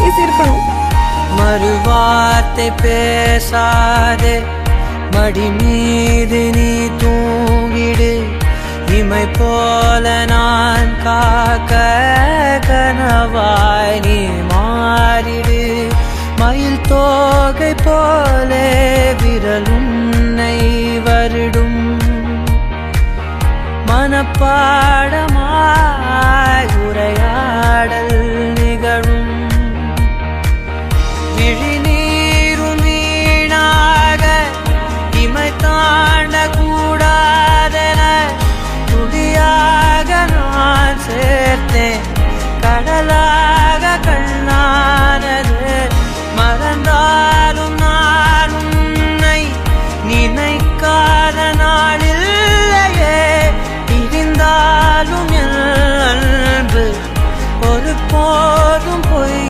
பேசியிருக்கணும். மறுவார்த்தை பேசாதே, மடி மீது நீ தூங்கிடு. இமை போல நான் காக்க கனவாய் நீ மாறிடு. மயில் தோகை போலே விரலுன்னை வருடும். மனப்பாட